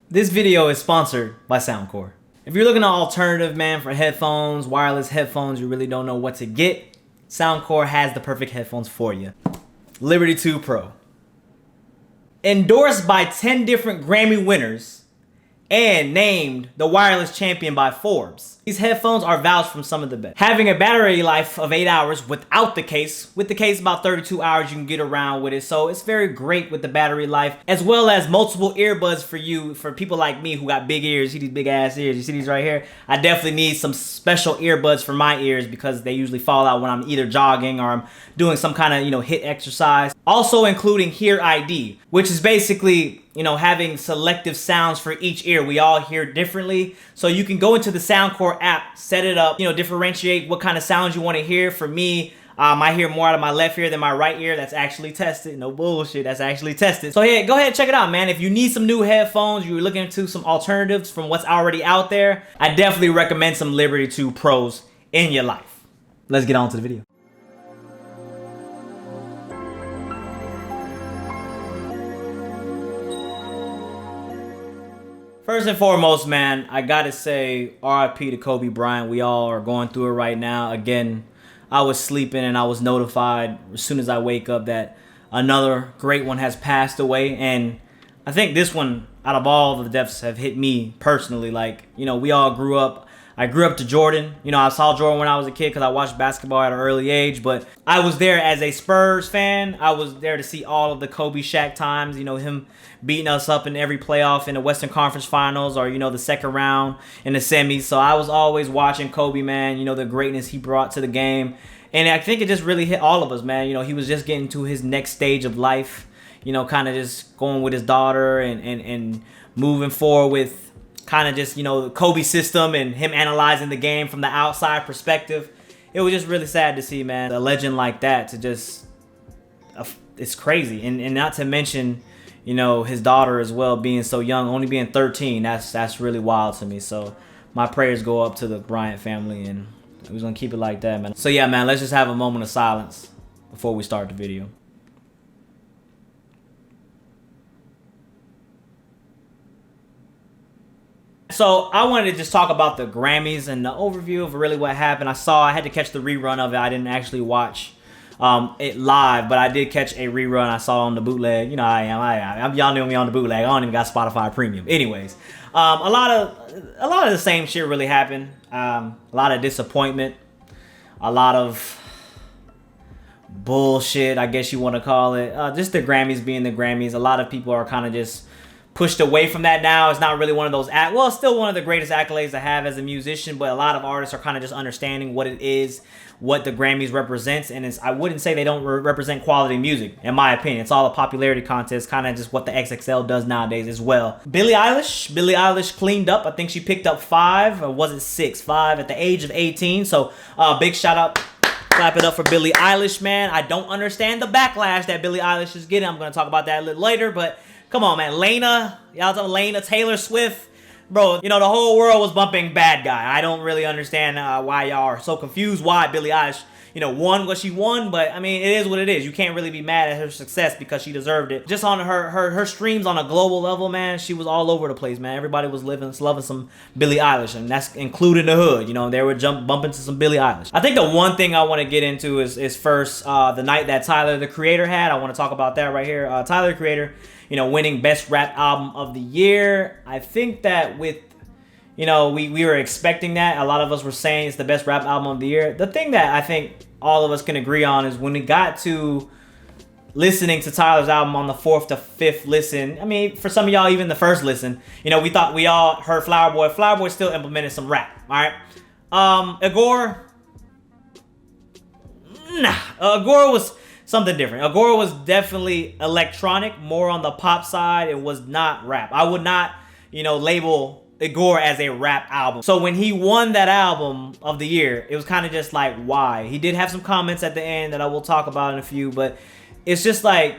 This video is sponsored by Soundcore. If you're looking at alternative, man, for headphones, wireless headphones, you really don't know what to get, Soundcore has the perfect headphones for you. Liberty 2 Pro. Endorsed by 10 different Grammy winners and named the wireless champion by Forbes. These headphones are vouched from some of the best. Having a battery life of 8 hours without the case. With the case, about 32 hours, you can get around with it. So it's very great with the battery life, as well as multiple earbuds for you, for people like me who got big ears. You see these big ass ears, you see these right here? I definitely need some special earbuds for my ears because they usually fall out when I'm either jogging or I'm doing some kind of, HIIT exercise. Also including Hear ID, which is basically, having selective sounds for each ear. We all hear differently. So you can go into the Soundcore app, set it up, differentiate what kind of sounds you want to hear. For me, I hear more out of my left ear than my right ear. That's actually tested. No bullshit. That's actually tested. So yeah, go ahead and check it out, man. If you need some new headphones, you're looking into some alternatives from what's already out there, I definitely recommend some Liberty 2 Pros in your life. Let's get on to the video. First and foremost, man, I gotta say RIP to Kobe Bryant. We all are going through it right now. Again, I was sleeping and I was notified as soon as I wake up that another great one has passed away. And I think this one, out of all the deaths, have hit me personally. We all grew up. I grew up to Jordan. I saw Jordan when I was a kid because I watched basketball at an early age. But I was there as a Spurs fan. I was there to see all of the Kobe Shaq times. Him beating us up in every playoff in the Western Conference Finals or, the second round in the semis. So I was always watching Kobe, man, the greatness he brought to the game. And I think it just really hit all of us, man. He was just getting to his next stage of life, kind of just going with his daughter and moving forward with kind of just, the Kobe system and him analyzing the game from the outside perspective. It was just really sad to see, man, a legend like that to just, it's crazy. And not to mention, his daughter as well being so young, only being 13. That's really wild to me. So my prayers go up to the Bryant family, and we're going to keep it like that, man. So yeah, man, let's just have a moment of silence before we start the video. So I wanted to just talk about the Grammys and the overview of really what happened. I had to catch the rerun of it. I didn't actually watch it live, but I did catch a rerun. I saw on the bootleg. Y'all knew me on the bootleg. I don't even got Spotify Premium. Anyways, a lot of the same shit really happened. A lot of disappointment. A lot of bullshit, I guess you want to call it. Just the Grammys being the Grammys. A lot of people are kind of just pushed away from that now. It's not really one of those it's still one of the greatest accolades I have as a musician, but a lot of artists are kind of just understanding what it is, what the Grammys represents, and I wouldn't say they don't represent quality music, in my opinion. It's all a popularity contest, kind of just what the XXL does nowadays as well. Billie Eilish cleaned up. I think she picked up 5, or was it 6? 5 at the age of 18, so big shout out. Clap it up for Billie Eilish, man. I don't understand the backlash that Billie Eilish is getting. I'm going to talk about that a little later, but come on, man. Y'all talking Lena, Taylor Swift. Bro, the whole world was bumping Bad Guy. I don't really understand why y'all are so confused why Billie Eilish, won what she won. But, I mean, it is what it is. You can't really be mad at her success because she deserved it. Just on her streams on a global level, man, she was all over the place, man. Everybody was loving some Billie Eilish, and that's including the hood. They were bumping to some Billie Eilish. I think the one thing I want to get into is first the night that Tyler, the Creator, had. I want to talk about that right here. Tyler, the Creator, winning Best Rap Album of the Year. I think that with, we were expecting that. A lot of us were saying it's the best rap album of the year. The thing that I think all of us can agree on is when it got to listening to Tyler's album on the 4th to 5th listen, I mean, for some of y'all, even the first listen, we thought we all heard Flower Boy. Flower Boy still implemented some rap, all right? Agora was something different. Agora was definitely electronic, more on the pop side. It was not rap. I would not, label Agora as a rap album. So when he won that album of the year, it was kind of just like, why? He did have some comments at the end that I will talk about in a few, but it's just like,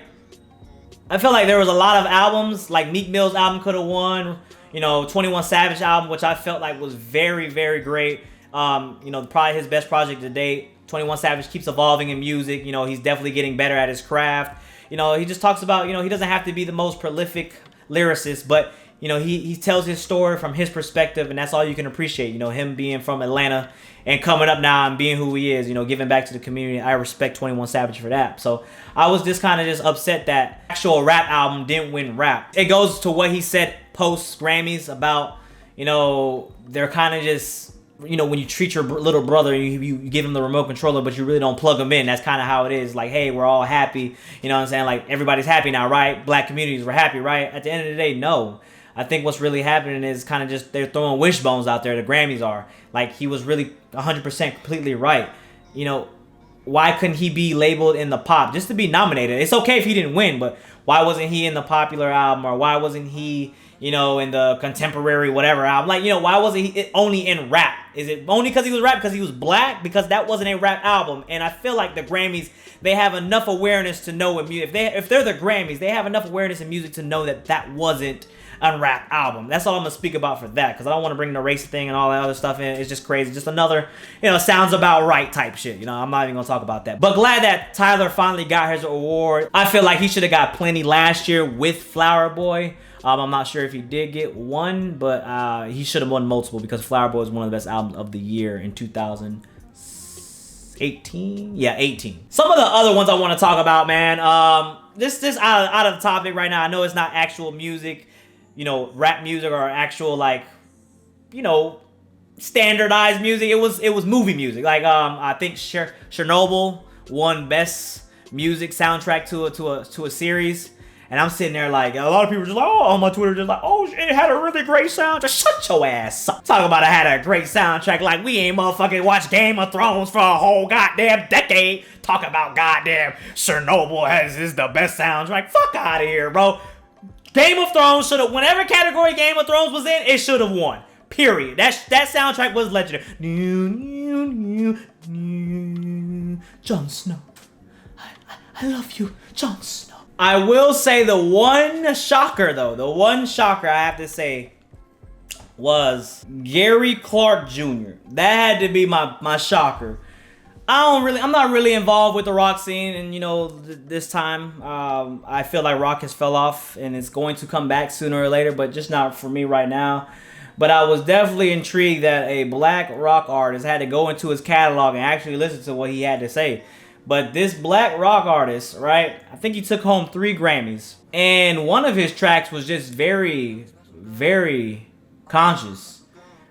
I feel like there was a lot of albums, like Meek Mill's album could have won, 21 Savage album, which I felt like was very, very great. Probably his best project to date. 21 Savage keeps evolving in music. He's definitely getting better at his craft. He just talks about, he doesn't have to be the most prolific lyricist, but you know, he tells his story from his perspective, and that's all you can appreciate. You know, him being from Atlanta and coming up now and being who he is, you know, giving back to the community. I respect 21 Savage for that. So I was just kind of just upset that actual rap album didn't win rap. It goes to what he said post Grammys about, you know, they're kind of just, you know, when you treat your little brother, you give him the remote controller, but you really don't plug him in. That's kind of how it is. Like, hey, we're all happy. You know what I'm saying? Like, everybody's happy now, right? Black communities, we're happy, right? At the end of the day, no. I think what's really happening is kind of just they're throwing wishbones out there. The Grammys are. Like, he was really 100% completely right. You know, why couldn't he be labeled in the pop just to be nominated? It's okay if he didn't win, but why wasn't he in the popular album, or why wasn't he, you know, in the contemporary whatever album? Like, you know, why wasn't he only in rap? Is it only because he was rap, because he was black? Because that wasn't a rap album. And I feel like the Grammys, they have enough awareness to know in music. If they're the Grammys, they have enough awareness in music to know that that wasn't a rap album. That's all I'm gonna speak about for that, because I don't want to bring the race thing and all that other stuff in. It's just crazy. Just another, you know, sounds about right type shit. You know, I'm not even gonna talk about that. But glad that Tyler finally got his award. I feel like he should have got plenty last year with Flower Boy. I'm not sure if he did get one, but he should have won multiple, because Flower Boy is one of the best albums of the year in 2018. Yeah, 18. Some of the other ones I want to talk about, man. This out of the topic right now. I know it's not actual music, you know, rap music, or actual, like, you know, standardized music. It was movie music. Like, I think Chernobyl won best music soundtrack to a series. And I'm sitting there like, a lot of people just like, oh, on my Twitter, just like, oh, it had a really great soundtrack. Shut your ass up. Talk about it had a great soundtrack. Like, we ain't motherfucking watched Game of Thrones for a whole goddamn decade. Talk about goddamn Chernobyl is the best soundtrack. Fuck out of here, bro. Game of Thrones should have, whenever category Game of Thrones was in, it should have won. Period. That soundtrack was legendary. Jon Snow. I love you, Jon Snow. I will say the one shocker I have to say was Gary Clark Jr. That had to be my shocker. I'm not really involved with the rock scene, and you know, this time I feel like rock has fell off and it's going to come back sooner or later, but just not for me right now. But I was definitely intrigued that a black rock artist had to go into his catalog and actually listen to what he had to say. But this black rock artist, right, I think he took home 3 Grammys. And one of his tracks was just very, very conscious.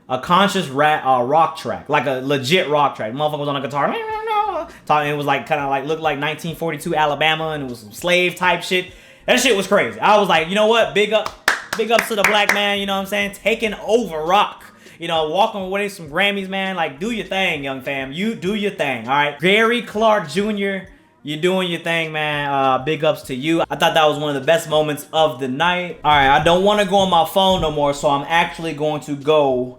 A conscious rock track. Like a legit rock track. Motherfucker was on a guitar. It was like, kind of like, looked like 1942 Alabama, and it was some slave type shit. That shit was crazy. I was like, you know what? Big ups to the black man, you know what I'm saying? Taking over rock. You know, walking away some Grammys, man. Like, do your thing, young fam. You do your thing, all right? Gary Clark Jr., you're doing your thing, man. Big ups to you. I thought that was one of the best moments of the night. All right, I don't want to go on my phone no more, so I'm actually going to go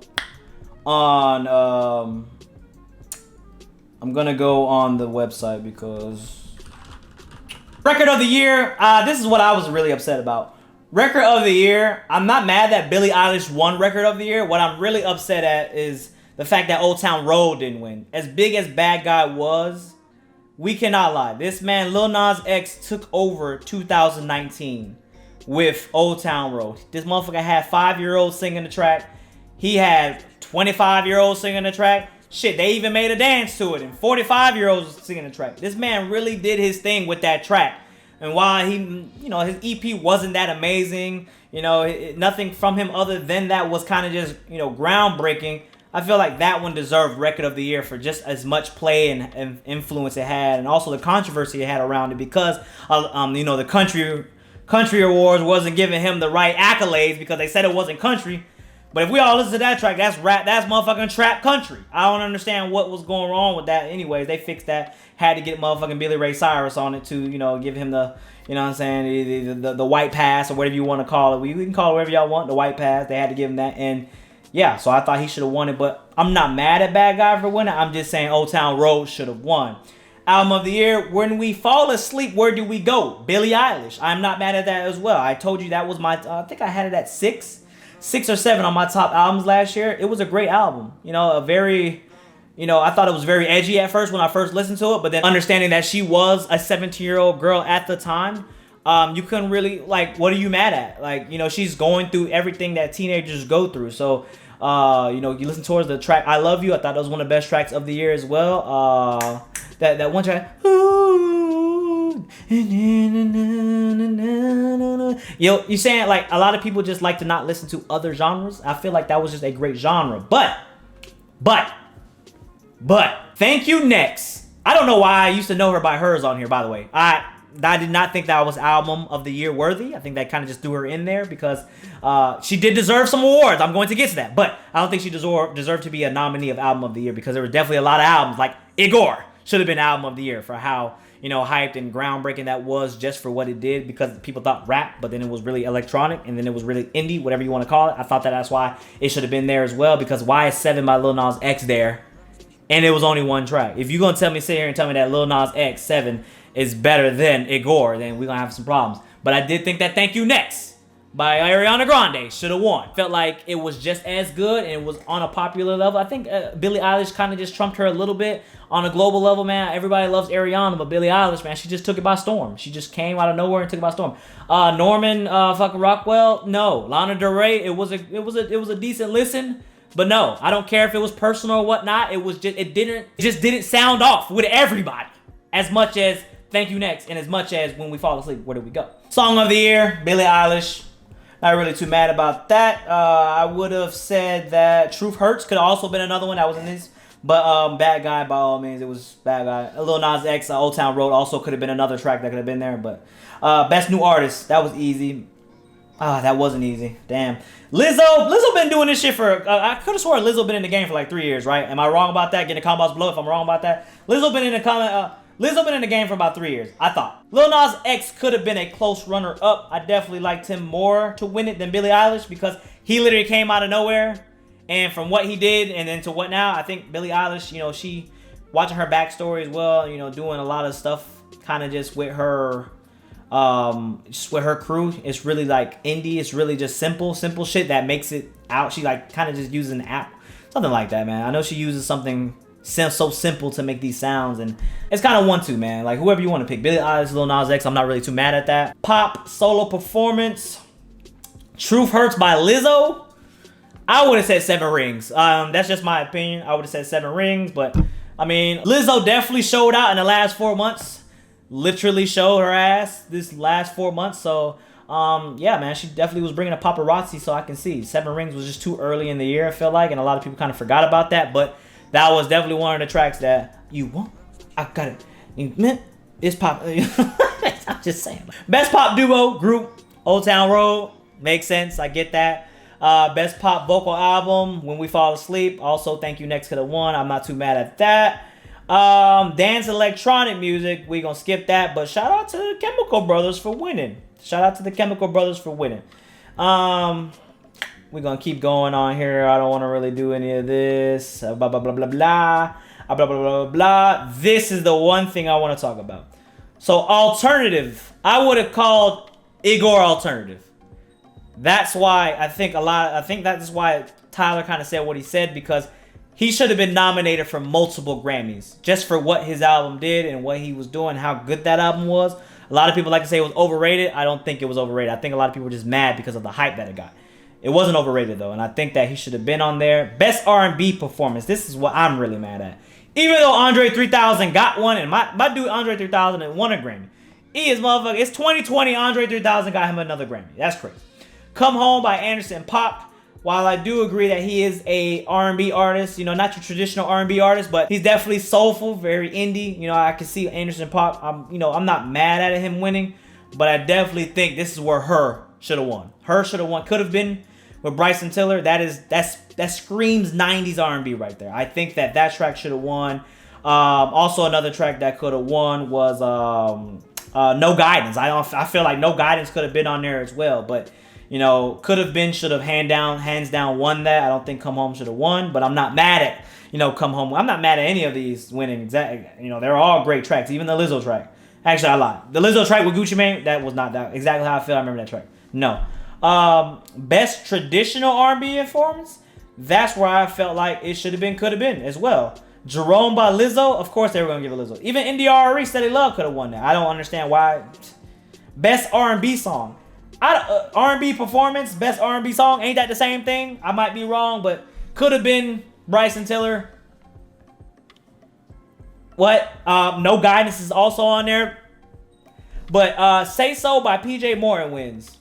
on... I'm going to go on the website, because... Record of the year. This is what I was really upset about. Record of the year, I'm not mad that Billie Eilish won Record of the Year. What I'm really upset at is the fact that Old Town Road didn't win. As big as Bad Guy was, we cannot lie. This man, Lil Nas X, took over 2019 with Old Town Road. This motherfucker had 5-year-olds singing the track. He had 25-year-olds singing the track. Shit, they even made a dance to it, and 45-year-olds singing the track. This man really did his thing with that track. And while he, you know, his EP wasn't that amazing, you know, nothing from him other than that was kind of just, you know, groundbreaking. I feel like that one deserved Record of the Year for just as much play and influence it had, and also the controversy it had around it, because, you know, the country awards wasn't giving him the right accolades because they said it wasn't country. But if we all listen to that track, that's rap, that's motherfucking trap country. I don't understand what was going wrong with that. Anyways, they fixed that. Had to get motherfucking Billy Ray Cyrus on it to, you know, give him the, you know what I'm saying, the white pass, or whatever you want to call it. We can call it whatever y'all want, the white pass. They had to give him that. And yeah, so I thought he should have won it. But I'm not mad at Bad Guy for winning. I'm just saying Old Town Road should have won. Album of the year, When We Fall Asleep, Where Do We Go? Billie Eilish. I'm not mad at that as well. I told you that was my, I think I had it at 6 or 7 on my top albums last year. It was a great album. You know, a very, you know, I thought it was very edgy at first when I first listened to it, but then understanding that she was a 17-year-old girl at the time, You couldn't really, like, what are you mad at? Like, you know, she's going through everything that teenagers go through. So, you know, you listen towards the track I Love You. I thought that was one of the best tracks of the year as well. That one track. Yo, you saying like a lot of people just like to not listen to other genres. I feel like that was just a great genre. But Thank You Next. I don't know why I used to know her by Hers on here, by the way. I did not think that was album of the year worthy. I think that kind of just threw her in there because she did deserve some awards. I'm going to get to that. But I don't think she deserved to be a nominee of album of the year because there were definitely a lot of albums. Like Igor should have been album of the year for how, you know, hyped and groundbreaking that was just for what it did, because people thought rap, but then it was really electronic, and then it was really indie, whatever you want to call it. I thought that's why it should have been there as well, because why is 7 by Lil Nas X there? And it was only one track. If you're going to sit here and tell me that Lil Nas X 7 is better than Igor, then we're going to have some problems. But I did think that Thank You Next by Ariana Grande should have won. Felt like it was just as good and it was on a popular level. I think Billie Eilish kind of just trumped her a little bit on a global level, man. Everybody loves Ariana, but Billie Eilish, man, she just took it by storm. She just came out of nowhere and took it by storm. Norman fucking Rockwell, no. Lana Del Rey, it was a decent listen. But no, I don't care if it was personal or whatnot. It just didn't sound off with everybody as much as Thank You Next and as much as When We Fall Asleep. Where do we go? Song of the year, Billie Eilish. Not really too mad about that. I would have said that Truth Hurts could have also been another one that was in this. But Bad Guy, by all means, it was Bad Guy. Lil Nas X, Old Town Road also could have been another track that could have been there. But Best New Artist, that was easy. That wasn't easy. Damn. Lizzo been doing this shit for, I could have sworn Lizzo been in the game for like 3 years, right? Am I wrong about that? Get in the comments below if I'm wrong about that. Lizzo been in the game for about 3 years, I thought. Lil Nas X could have been a close runner-up. I definitely liked him more to win it than Billie Eilish because he literally came out of nowhere. And from what he did and then to what now, I think Billie Eilish, you know, she, watching her backstory as well, you know, doing a lot of stuff kind of just with her crew. It's really like indie. It's really just simple shit that makes it out. She like kind of just uses an app, something like that, man. I know she uses something so simple to make these sounds, and it's kind of 1-2, man. Like whoever you want to pick, Billie Eilish, Lil Nas X, I'm not really too mad at that. Pop solo performance, Truth Hurts by Lizzo. I would have said 7 rings. That's just my opinion. I would have said 7 rings, but I mean, Lizzo definitely showed out in the last 4 months. Literally showed her ass this last 4 months. So, yeah, man, she definitely was bringing a paparazzi, so I can see. 7 rings was just too early in the year, I feel like, and a lot of people kind of forgot about that, but that was definitely one of the tracks that you want. I got it. It's pop. I'm just saying. Best pop duo group, Old Town Road. Makes sense. I get that. Best pop vocal album, When We Fall Asleep. Also, Thank You Next could have won. I'm not too mad at that. Dance electronic music, we gonna skip that, but shout out to the Chemical Brothers for winning. We're gonna keep going on here. I don't want to really do any of this. Blah blah blah blah blah. Blah blah blah blah. This is the one thing I want to talk about. So alternative, I would have called Igor alternative. That's why I think that's why Tyler kind of said what he said, because he should have been nominated for multiple Grammys just for what his album did and what he was doing, how good that album was. A lot of people like to say it was overrated. I don't think it was overrated. I think a lot of people were just mad because of the hype that it got. It wasn't overrated though, and I think that he should have been on there. Best R&B performance. This is what I'm really mad at. Even though Andre 3000 got one, and my dude Andre 3000 won a Grammy. He is motherfucker. It's 2020. Andre 3000 got him another Grammy. That's crazy. Come Home by Anderson .Paak. While I do agree that he is a R&B artist, you know, not your traditional R&B artist, but he's definitely soulful, very indie. You know, I can see Anderson .Paak. I'm not mad at him winning, but I definitely think this is where Her should have won. Her should have won. Could have been with Bryson Tiller. That screams 90s R&B right there. I think that track should have won. Also, another track that could have won was No Guidance. I feel like No Guidance could have been on there as well, but you know, could have been, should have, hands down won that. I don't think Come Home should have won, but I'm not mad at, you know, Come Home. I'm not mad at any of these winning. Exactly, you know, they're all great tracks. Even the Lizzo track. Actually, I lied. The Lizzo track with Gucci Mane, that was not that exactly how I feel. I remember that track. No. Best traditional R&B performance. That's where I felt like it should have been, could have been as well. Jerome by Lizzo. Of course, they were gonna give it Lizzo. Even NDRE Steady Love could have won that. I don't understand why. Best R&B song. R&B performance, best R&B song. Ain't that the same thing? I might be wrong, but could have been Bryson Tiller. What? No Guidance is also on there. But Say So by PJ Morton wins.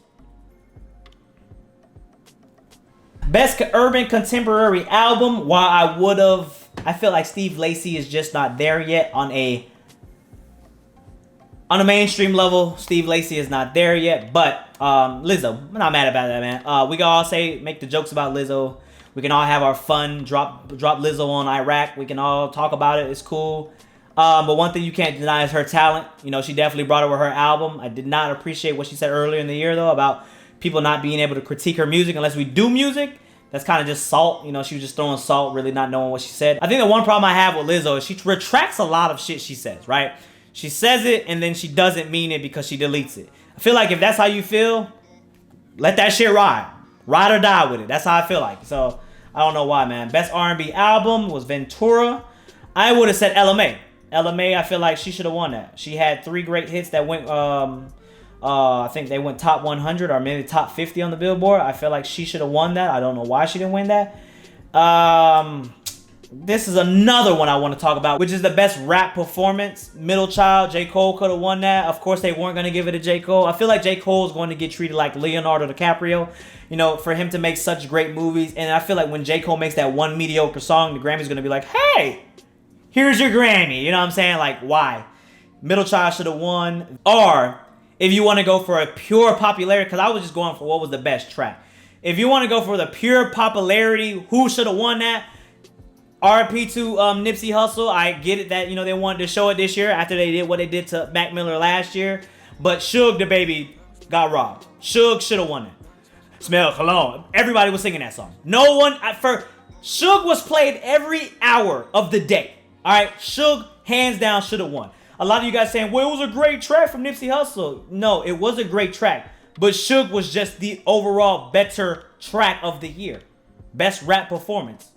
Best urban contemporary album. While I feel like Steve Lacy is just not there yet on a mainstream level. Steve Lacy is not there yet, but Lizzo, I'm not mad about that, man. We can all make the jokes about Lizzo. We can all have our fun, drop Lizzo on Iraq. We can all talk about it. It's cool. But one thing you can't deny is her talent. You know, she definitely brought it with her album. I did not appreciate what she said earlier in the year, though, about people not being able to critique her music unless we do music. That's kind of just salt. You know, she was just throwing salt, really not knowing what she said. I think the one problem I have with Lizzo is she retracts a lot of shit she says, right? She says it, and then she doesn't mean it because she deletes it. I feel like if that's how you feel, let that shit ride. Ride or die with it. That's how I feel like. So, I don't know why, man. Best R&B album was Ventura. I would have said LMA. LMA, I feel like she should have won that. She had 3 great hits that went, I think they went top 100 or maybe top 50 on the Billboard. I feel like she should have won that. I don't know why she didn't win that. This is another one I want to talk about, which is the best rap performance. Middle Child, J. Cole could have won that. Of course, they weren't going to give it to J. Cole. I feel like J. Cole is going to get treated like Leonardo DiCaprio, you know, for him to make such great movies. And I feel like when J. Cole makes that one mediocre song, the Grammy's going to be like, hey, here's your Grammy. You know what I'm saying? Like, why? Middle Child should have won. Or if you want to go for a pure popularity, because I was just going for what was the best track. If you want to go for the pure popularity, who should have won that? RP to Nipsey Hussle. I get it that, you know, they wanted to show it this year after they did what they did to Mac Miller last year. But Suge the Baby got robbed. Suge should have won it. Smell cologne. Everybody was singing that song. No one, Suge was played every hour of the day. All right, Suge, hands down, should have won. A lot of you guys saying, well, it was a great track from Nipsey Hussle. No, it was a great track. But Suge was just the overall better track of the year. Best rap performance.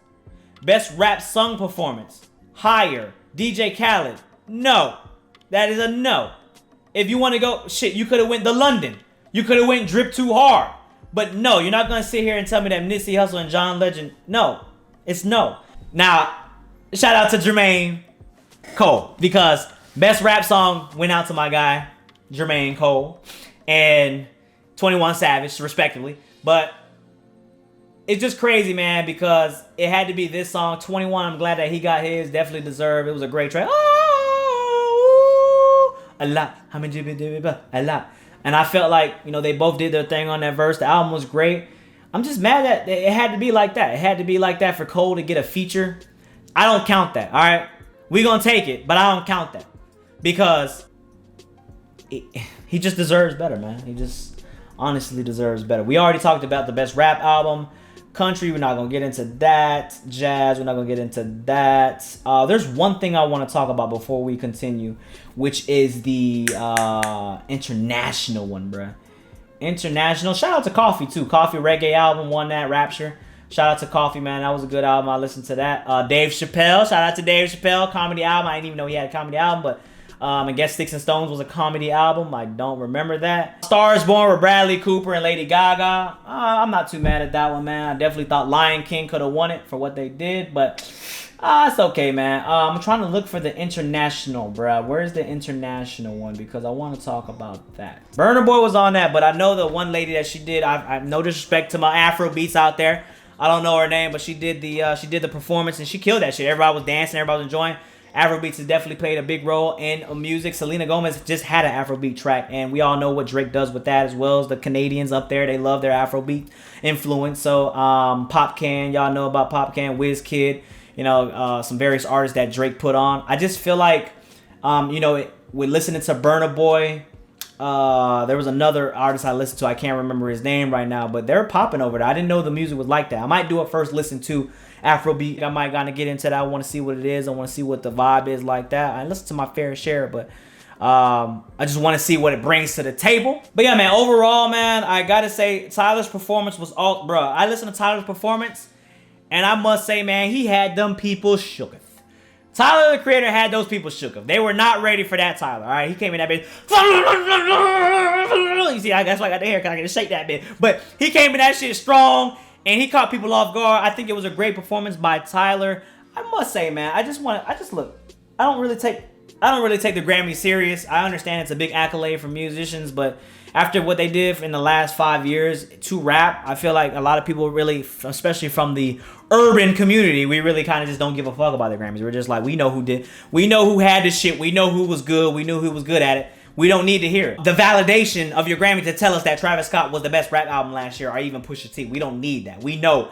Best rap sung performance. Higher. DJ Khaled. No. That is a no. If you want to go, shit, you could have went to London. You could have went Drip Too Hard. But no, you're not going to sit here and tell me that Nipsey Hussle and John Legend. No. It's no. Now, shout out to Jermaine Cole. Because best rap song went out to my guy, Jermaine Cole. And 21 Savage, respectively. But it's just crazy, man, because it had to be this song. 21, I'm glad that he got his. Definitely deserved. It was a great track. Oh, a lot. How many a lot. And I felt like, you know, they both did their thing on that verse. The album was great. I'm just mad that it had to be like that. It had to be like that for Cole to get a feature. I don't count that, all right? We gonna take it, but I don't count that. Because he just deserves better, man. He just honestly deserves better. We already talked about the best rap album. Country, we're not going to get into that. Jazz, we're not going to get into that. There's one thing I want to talk about before we continue, which is the international one, bruh. International. Shout out to Coffee, too. Coffee Reggae album won that, Rapture. Shout out to Coffee, man. That was a good album. I listened to that. Dave Chappelle. Shout out to Dave Chappelle. Comedy album. I didn't even know he had a comedy album, but I guess Sticks and Stones was a comedy album. I don't remember that. Stars Born with Bradley Cooper and Lady Gaga. I'm not too mad at that one, man. I definitely thought Lion King could have won it for what they did, but it's okay, man. I'm trying to look for the international, bruh. Where's the international one? Because I want to talk about that. Burna Boy was on that, but I know the one lady that she did. I no disrespect to my Afro beats out there. I don't know her name, but she did the performance and she killed that shit. Everybody was dancing, everybody was enjoying. Afrobeats has definitely played a big role in music. Selena Gomez just had an Afrobeat track, and we all know what Drake does with that, as well as the Canadians up there. They love their Afrobeat influence. So, Popcan, y'all know about Popcan, Wizkid, you know, some various artists that Drake put on. I just feel like, you know, with listening to Burna Boy, there was another artist I listened to. I can't remember his name right now, but they're popping over there. I didn't know the music was like that. I might do it first, listen to Afrobeat. I might gotta get into that. I want to see what it is. I want to see what the vibe is like that. I listen to my fair share, but I just want to see what it brings to the table. But yeah, man, overall, man, I gotta say Tyler's performance was all, bro. I listened to Tyler's performance, and I must say, man, he had them people shooketh. Tyler, the Creator, had those people shook up. They were not ready for that Tyler, all right? He came in that bitch. You see, that's why I got the hair, because I can shake that bit. But he came in that shit strong, and he caught people off guard. I think it was a great performance by Tyler. I must say, man, I don't really take the Grammy serious. I understand it's a big accolade for musicians, but after what they did in the last 5 years to rap, I feel like a lot of people really, especially from the urban community, we really kind of just don't give a fuck about the Grammys. We're just like, we know who had the shit, we know who was good, we knew who was good at it. We don't need to hear it. The validation of your Grammy to tell us that Travis Scott was the best rap album last year, or even Pusha T. We don't need that. We know.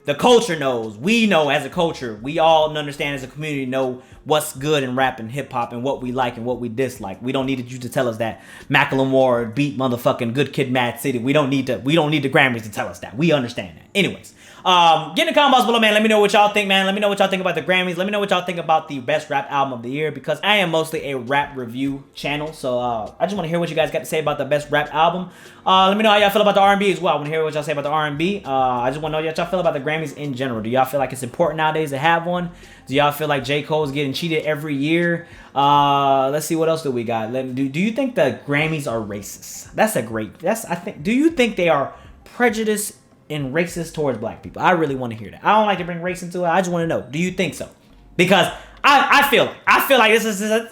The culture knows. We know as a culture. We all understand as a community know what's good in rap and hip hop and what we like and what we dislike. We don't need you to tell us that Macklemore beat motherfucking Good Kid, Mad City. We don't need the Grammys to tell us that. We understand that. Anyways, get in the comments below, man. Let me know what y'all think, man. Let me know what y'all think about the Grammys. Let me know what y'all think about the best rap album of the year, because I am mostly a rap review channel. So I just want to hear what you guys got to say about the best rap album. Let me know how y'all feel about the R&B as well. I want to hear what y'all say about the R&B. I just want to know what y'all feel about the Grammys in general. Do y'all feel like it's important nowadays to have one? Do y'all feel like J. Cole's getting cheated every year? Let's see, what else do we got? Do you think the Grammys are racist? Do you think they are prejudiced and racist towards black people? I really want to hear that. I don't like to bring race into it. I just want to know, do you think so? Because I feel like this is a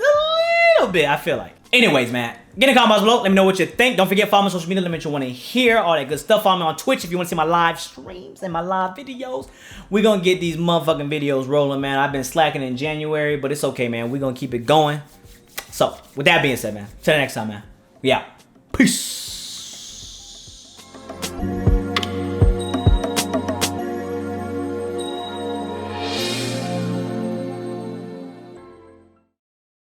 little bit, I feel like. Anyways, man, get in the comments below. Let me know what you think. Don't forget, follow me on social media. Let me know what you want to hear. All that good stuff. Follow me on Twitch if you want to see my live streams and my live videos. We're going to get these motherfucking videos rolling, man. I've been slacking in January, but it's okay, man. We're going to keep it going. So, with that being said, man, till the next time, man. We out. Peace.